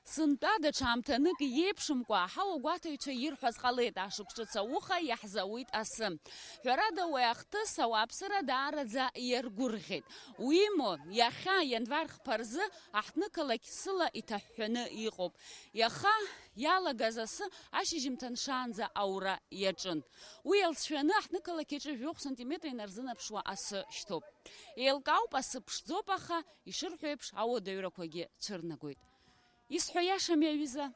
Сынтәа даҽа аамҭанык иеиԥшымкәа аҳауа гәаҭаҩцәа ирҳәаз ҟалеит ашықәсҿыц ауха иаҳзауит асы. Ҳәарада уи ахҭыс ауааԥсыра даараӡа иаргәырӷьеит. Уимо, иахьа январ хԥа рзы аҳҭнықалақь сыла иҭаҳәҳәаны иҟоуп. Иаха иалагаз асы ашьыжьымҭан шаанӡа аура иаҿын. Уи алҵшәаны аҳҭнықалақь аҿы 7 сантиметр инарзынарԥшуа асы шьҭоуп. Еилкаауп, асы ԥшӡоуп, аха ишырҳәо еиԥш ауадаҩрақәагьы цәырнагоит. Исҳәо иашами аҩыза?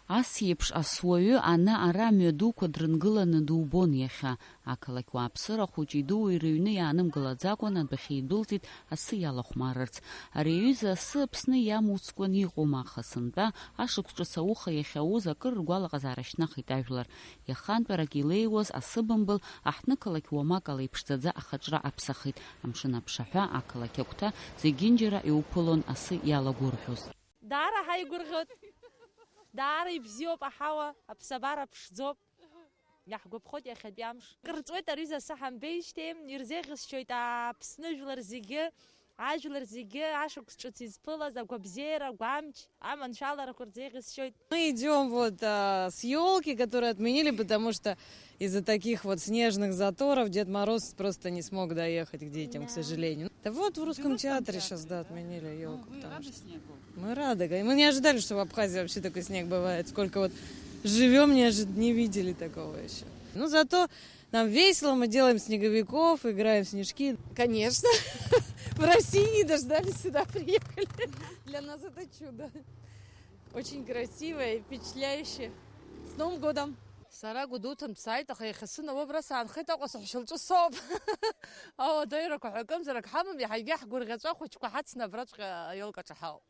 Ас еиԥш асуаҩы ана-ара мҩадуқәа дрынгыланы дубон иахьа. Ақалақь уааԥсыра хәыҷи дуи рыҩны иаанымгылаӡакәан адәахьы идәылҵит асы иалахәмарырц. Ари аҩыза асы Аԥсны иамуцкәан иҟоума, аха сынтәа ашықәсҿыц ауха иахьауз акыр ргәалаҟазаара шьҭнахит ажәлар. Иахантәарак илеиуаз асыбымбыл аҳҭнықалақь уамакала иԥшӡаӡа ахаҿра аԥсахит. Амшын аԥшаҳәа, ақалақь агәҭа зегьынџьара иуԥылон асы иалагәырӷьоз. Даара ҳаигәырӷьоит. Даара ибзиоуп аҳауа, аԥсабара ԥшӡоуп. Иаҳгәаԥхоит иахьатәи амш. Кырҵуеит ари асы ҳамбеижьҭеи, ирзеӷьасшьоит Аԥсны жәлар зегьы, ажәлар зегьы ашықәс ҿыц изԥылаз агәабзиара, агәамч, аманшәаларақәа рзеӷьасшьоит. Мы идем вот с елки, которые отменили, потому что из-за таких вот снежных заторов Дед Мороз просто не смог доехать к детям, к сожалению. Да вот в Русском театре сейчас, да, отменили елку. Вы рады снегу? Мы рады. Мы не ожидали, что в Абхазии вообще такой снег бывает. Сколько вот живем, не видели такого еще. Ну, зато нам весело, мы делаем снеговиков, играем в снежки. Конечно. В России не дождались, сюда приехали. Для нас это чудо. Очень красиво и впечатляюще. С Новым годом! Сара гудутан сайт, аха иахасына уабра саанхеит аҟәа сыҳәшьылҿы соуп. Ауадаҩрақәа ҳәа акымзарак ҳамам, иаҳагьы ҳгәырӷьаҵәа хәыҷқәа ҳацны абраҵәҟьа аиолкаҿы ҳауп.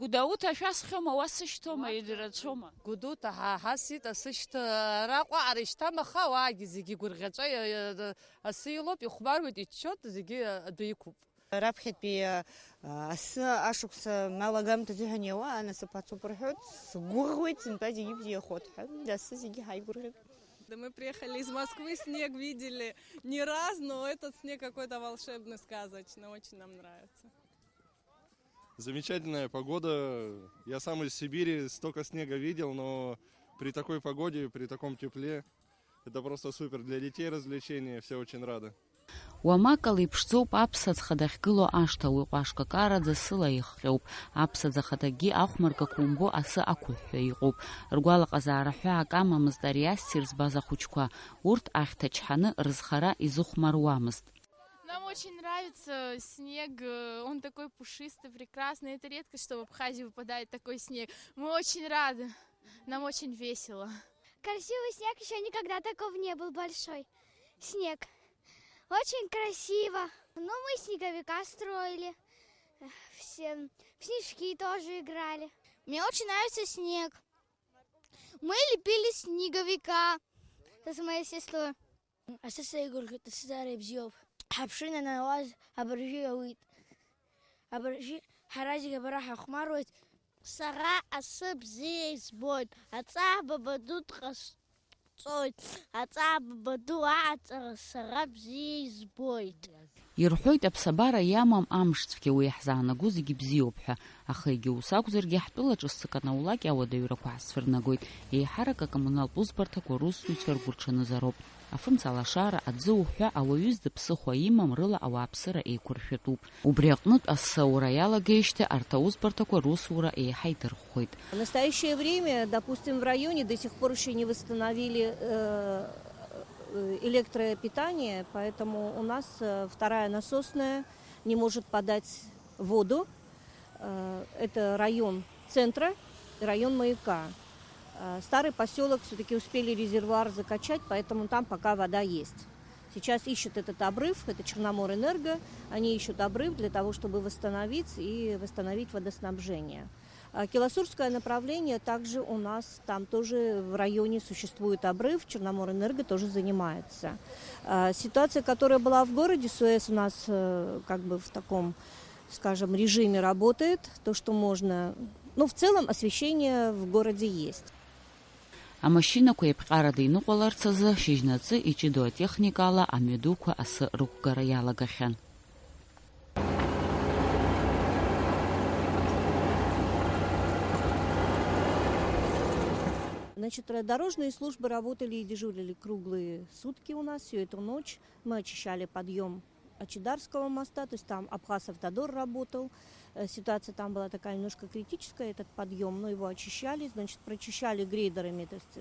Гәдауҭа шәасхьома, уа сышьҭома, идырацәома? Гәдуҭа ҳасит, асы шьҭара ҟәаҟара ишьҭам, аха ауаагьы зегьы игәырӷьаҵәа асы илоуп, ихәмаруеит, иччоит, зегьы адәы иқәуп. Раԥхьатәи асы ашықәса малагамҭа азыҳәан иауа анасыԥ ацуп рҳәоит, сгәыӷуеит, сынтәа зегьы бзиахоит ҳәа, асы зегьы ҳаигәырӷьеит. Да мы приехали из Москвы, снег видели не раз, но этот снег какой-то волшебный, сказочный, очень нам нравится. Замечательная погода. Я сам из Сибири столько снега видел, но при такой погоде, при таком тепле, это просто супер. Для детей развлечения, все очень рады. Уамакала иԥшӡоуп аԥсаҵха дахьгыло ашҭа, уи ҟәашкакараӡа сыла ихҟьоуп. Аԥсаӡ ахаҭакгьы ахәмаргақәа умбо асы ақәыҳәҳәа иҟоуп. Ргәалаҟазаара ҳәаак амамызт ари ассир збаз ахәыҷқәа. Урҭ ахьҭа чҳаны рызхара изыхәмаруамызт. Нам очень нравится снег, он такой пушистый, прекрасный. Это редко, что в Абхазии выпадает такой снег. Мы очень рады, нам очень весело. Красивый снег, еще никогда такого не был, большой снег. Очень красиво. Ну, мы снеговика строили, все в снежки тоже играли. Мне очень нравится снег. Мы лепили снеговика с моей сестрой. Асы саигәырӷьеит, асы даара ибзиоуп. Ҳаԥшын анауаз абыржәы иауит. Абыржәы ҳара зегьы абара ҳахәмаруеит. Сара асы бзиа избоит. Аҵаа ду дҟасҵоит. Аҵаа ду ааҵара сара бзиа избоит. Ирҳәоит аԥсабара иамам амшцәгьа, уи иаҳзаанаго зегьы бзиоуп ҳәа. Аха егьи ус акәзаргьы ҳтәылаҿы ссык анаулак ауадаҩрақәа ҳацәырнагоит. Еиҳарак акоммуналтә узбарҭақәа русзуҩцәа ргәырҽанызароуп. Афымца алашара, аӡы уҳәа ауаҩыз дыԥсыхәа имам, рыла ауааԥсыра еиқәыршәатәуп. Убри аҟнытә асы аура иалагеижьҭеи арҭ аузбарҭақәа русура еиҳа идырхәхоит. В настоящее время, допустим, в районе до сих пор еще не восстановили электропитание, поэтому у нас вторая насосная не может подать воду. Это район центра, район маяка. Старый поселок все-таки успели резервуар закачать, поэтому там пока вода есть. Сейчас ищут этот обрыв, это Черноморэнерго, они ищут обрыв для того, чтобы восстановить и восстановить водоснабжение. Килосурское направление также у нас, там тоже в районе существует обрыв, Черноморэнерго тоже занимается. Ситуация, которая была в городе, СУЭС у нас как бы в таком, скажем, режиме работает, то, что можно... Ну, в целом освещение в городе есть. Амашьынақәа еиԥҟарада иныҟәаларц азы шьыжьнаҵы иҷыдоу атехникала амҩадуқәа асы рықәгара иалагахьан. Значит, дорожные службы работали и дежурили круглые сутки у нас, всю эту ночь. Мы очищали подъем Ачидарского моста, то есть там Абхаз-Автодор работал. Ситуация там была такая немножко критическая, этот подъем, но его очищали, значит, прочищали грейдерами, то есть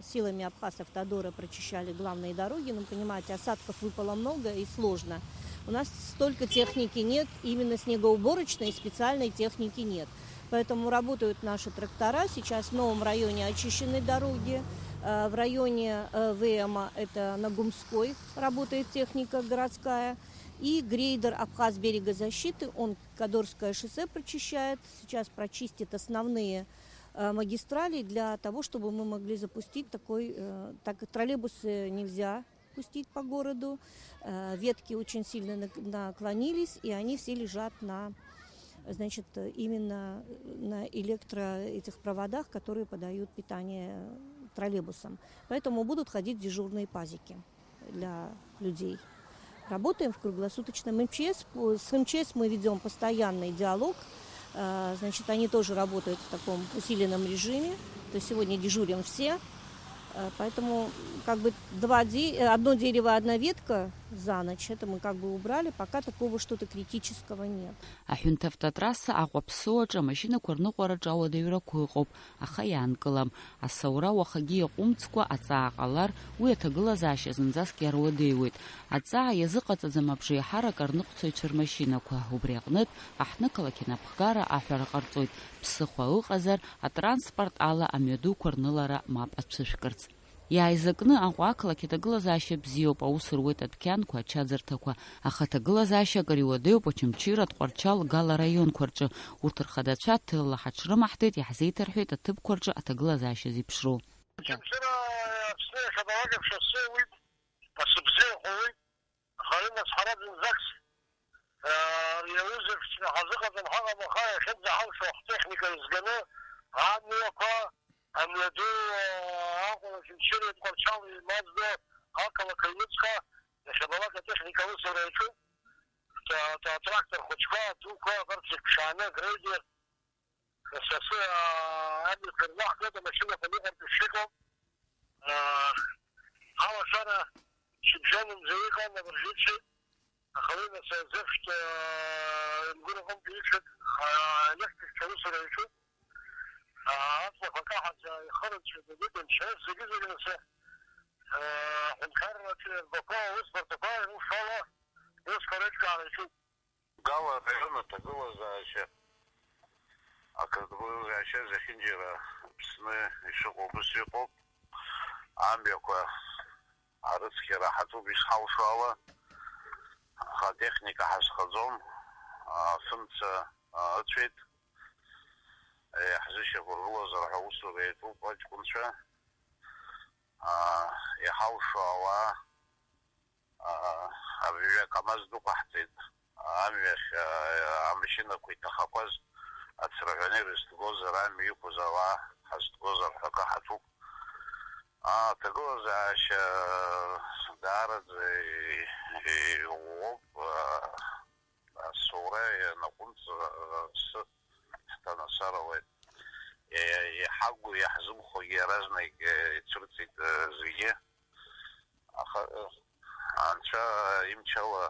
силами Абхаз-Автодора прочищали главные дороги. Ну, понимаете, осадков выпало много и сложно. У нас столько техники нет, именно снегоуборочной специальной техники нет. Поэтому работают наши трактора. Сейчас в новом районе очищены дороги. В районе ВМа, это на Гумской, работает техника городская. И грейдер Абхаз берегозащиты, он Кадорское шоссе прочищает. Сейчас прочистит основные магистрали для того, чтобы мы могли запустить такой... Так как троллейбусы нельзя пустить по городу. Ветки очень сильно наклонились, и они все лежат на... Значит, именно на этих проводах, которые подают питание троллейбусам. Поэтому будут ходить дежурные пазики для людей. Работаем в круглосуточном МЧС. С МЧС мы ведем постоянный диалог. Значит, они тоже работают в таком усиленном режиме. То есть сегодня дежурим все. Поэтому как бы одно дерево, одна ветка за ночь, это мы как бы убрали, пока такого что-то критического нет. Аҳәынҭ автотрасса Аҟәаԥсыуаҿы амашьынақәа рныҟәараҿы ауадаҩрақәа ыҟоуп, аха иаанкылам. Асаура уахагьы иҟәымҵкәа аҵаа ҟалар, уи аҭагылазаашьа зынӡаск иаруадаҩуеит. Аҵаа иазыҟаҵаӡам абжеиҳарак арныҟәцаҩцәа рмашьынақәа. Убри аҟнытә аҳҭнықалақь анапхгара аҳәара ҟарҵоит. Ԥсыхәа ыҟазар, атранспорт ала амҩадуқәа рнылара мап ацәышәкырц. Иааизакны Аҟәа ақалақь аҭагылазаашьа бзиоуп, аус руеит адәқьанқәа, ачаӡырҭақәа, аха аҭагылазаашьак иуадаҩуп Очамчыра, Тҟәарчал, Гала раионқәа рҿы. Урҭ рхадацәа ҭыла ҳаҽрымаҳҭеит, иаҳзеиҭарҳәеит аҭыԥқәа рҿы аҭагылазаашьа зеиԥшроу. Очамчыра Аԥсны иахьабалак ашоссе уит, асыбзеиҟәа уит, аха рымацҳара зынӡакс иаҩызаҩцәа ҳазыҟаҵан ҳаҟам, аха иахьынӡаҳалшо ҳтехника изганы амҩақәа амҩаду Аҟәа, Очамчыра, Тҟәарчал имаздо ақалақь аҩныҵҟа иахьабалак атехника аусура иаҿуп. Трактор хәыҷқәа, дуқәа, абарҭ зегь ԥшааны, грейдер, сасы амҩақәа ирнаҳгоит, амашьынақәа ныҟарҵо шыҟоу. Алашара шьыбжьонымӡа иҟан, абыржәыцәеит, аха уи нас зефшт имгәыр аҟынтәи иқәшәеит, аелектрикцәа аусура иаҿуп. Аҵлақәа каҳаӡа ихырҵәеит, идымчҳәеит, зегьы-зегьы нас ҳәынҭқарратәи рбақәа, аусбарҭақәа ирушала усқәа реиҿкаара иаҿуп. Гала раион аҭагылазаашьа акаҭагылазаашьа зехьынџьара Аԥсны ишыҟоу ус иҟоуп. Амҩақәа арыцқьара ҳаҭоуп ишҳалшо ала, аха атехника ҳазхаӡом, афымца ыцәеит. Иаҳзышьақәыргылазар ҳәа аусура иаҿуп аҷкәынцәа. Иҳалшо ауаа КАМАЗ дуқәаҳҵеит. Амҩахь амашьынақәа иҭахақәаз ацраҳәаныр изҭгозар, амҩа иқәыз ауаа ҳазҭгозар ҳәа акы ҳаҭуп. Аҭагылазаашьа даараӡа иӷәӷәоуп. Асоура ианаҟәымҵ асы ҳҭанасарауеит. Иҳагу иаҳзымхогьы иаразнак ицәырҵит зегьы. Аха анцәа имчала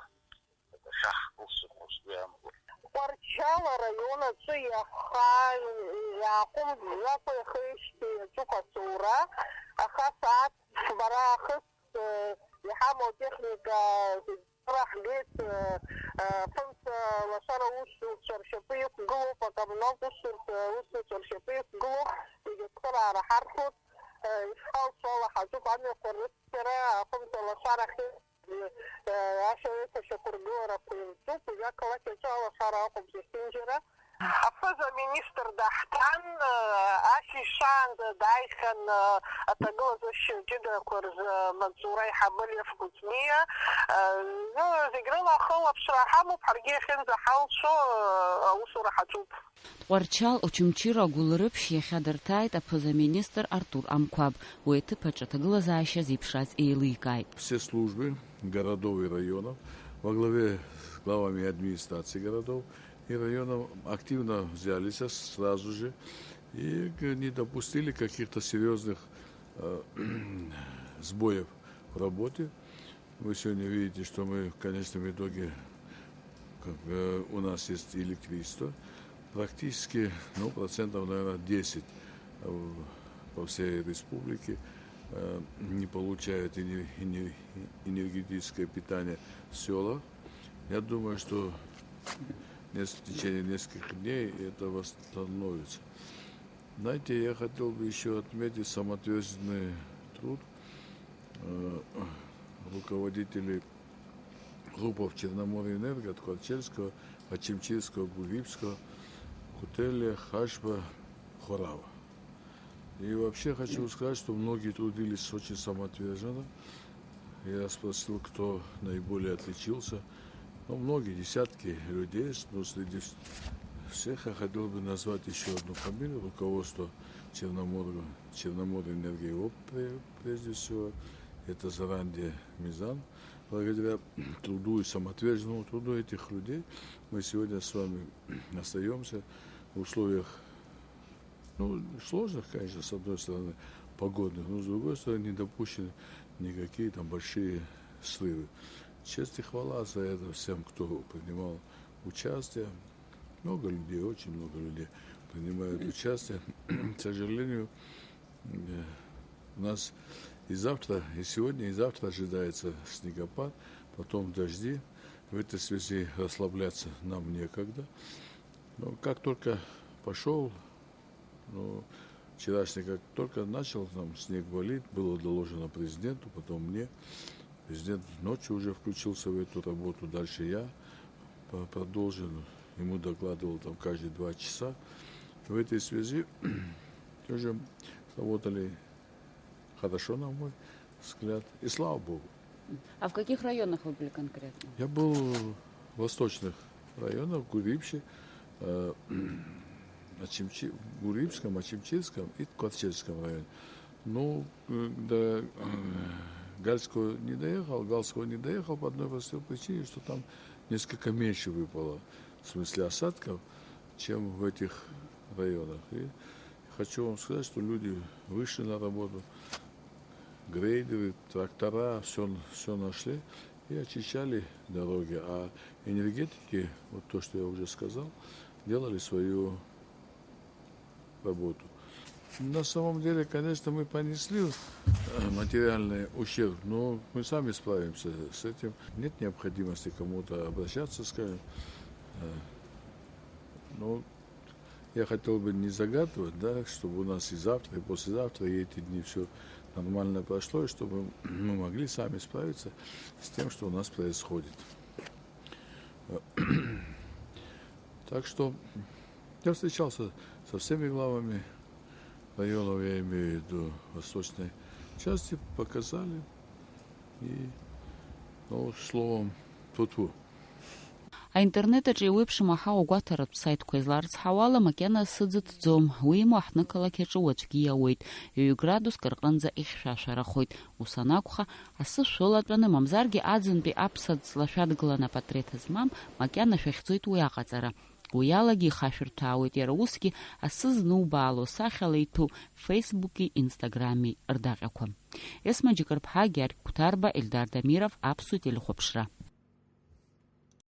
шаҳкылсыхәо сгәы иаанагоит. Тҟәарчал араион аҿы иааҟәымҵӡакәа ихеижьҭеи иаҿуп асоура, аха сааҭ бара ахыс иҳамоу техника ҳгеит, фымца лашара усуцәа ршьапы иқәгылоуп, акомуналтә усуцәа ршьапы иқәгылоуп, зегьы цхыраара ҳарҭоит. Ишҳалшо ала ҳаҿуп амҩақәа рыцқьара, афымца лашарахь ашьауеиқәа шьақәыргыларақәа ирҿуп, уи ақалақь аҿы алашара ыҟоуп зехьынџьара. Афыза министр даҳҭан, ашьыжь шаанӡа дааихьан аҭагылазаашьа ҷыдақәа рзы Мансура Иҳабы Лев Кәыҵниа. Зегь рыла ахылаԥшра ҳамоуп, ҳаргьы иахьынӡаҳалшо аусура ҳаҿуп. Тҟәарчал, Очамчыра агәыларыԥшь иахьадырҭааит аԥыза-министр Артур Амқәаб. Уи аҭыԥаҿ аҭагылазаашьа зеиԥшраз еиликааит. Все службы городов и районов во главе с главами администрации городов и районов активно взялись сразу же и не допустили каких-то серьезных сбоев в работе. Вы сегодня видите, что мы в конечном итоге у нас есть электричество. Практически, процентов, наверное, 10 по всей республике не получают энергетическое питание в селах. Я думаю, что в течение нескольких дней это восстановится. Знаете, я хотел бы еще отметить самоотверженный труд руководителей группов Черноморэнерго, Ткачевского, Ачимчирского, Гурибского, Кутеля, Хашба, Хорава. И вообще хочу сказать, что многие трудились очень самоотверженно. Я спросил, кто наиболее отличился. Многие, десятки людей, но среди всех я хотел бы назвать еще одну фамилию, руководство Черноморэнерго, прежде всего, это Заранди Мизан. Благодаря труду и самоотверженному труду этих людей мы сегодня с вами остаемся в условиях, сложных, конечно, с одной стороны, погодных, но с другой стороны, не допущены никакие там большие срывы. Честь и хвала за это всем, кто принимал участие. Много людей, очень много людей принимают участие. К сожалению, у нас и завтра, и сегодня, и завтра ожидается снегопад, потом дожди. В этой связи расслабляться нам некогда. Но как только пошел, вчерашний, как только начал, там снег валить, было доложено президенту, потом мне. Президент ночью уже включился в эту работу, дальше я продолжил. Ему докладывал там каждые 2 часа. В этой связи тоже работали хорошо, на мой взгляд, и слава Богу. А в каких районах вы были конкретно? Я был в восточных районах, Гурибше, Гурибском, Ачимчирском и Ткачевском районе. До Галского не доехал по одной простой причине, что там несколько меньше выпало, в смысле осадков, чем в этих районах. И хочу вам сказать, что люди вышли на работу, грейдеры, трактора, все нашли и очищали дороги. А энергетики, вот то, что я уже сказал, делали свою работу. На самом деле, конечно, мы понесли материальный ущерб, но мы сами справимся с этим. Нет необходимости кому-то обращаться, скажем. Но я хотел бы не загадывать, чтобы у нас и завтра, и послезавтра, и эти дни все нормально прошло, и чтобы мы могли сами справиться с тем, что у нас происходит. Так что я встречался со всеми главами районов, я имею в виду восточной части, показали, и, словом, тьфу-тьфу. Аинтернетаҿы еиуеиԥшым агәаҭаратә саитқәа изларцҳауа ала макьана сыӡыҭӡом. Уи имоу ҳнықалақь аҿы уаҵәгьы иауеит. 2 градуск рҟынӡа ихьшәашәарахоит. Ус анакәха, асы шәылатәаны, мамзаргьы аӡынтәи аԥса ҵлашәадгыланы апатреҭ змам, макьана шәахьӡоит уи аҟаҵара. Уи алагьы ихашәырҭәаауеит, иара усгьы асы знубаало сахьала иҭәу Феисбуки, Инстаграми рдаҟьақәа. Есма Џьыкырԥҳа, Георг Қәҭарба, Ельдар Дамиров, Аԥсуа телехәаԥшра.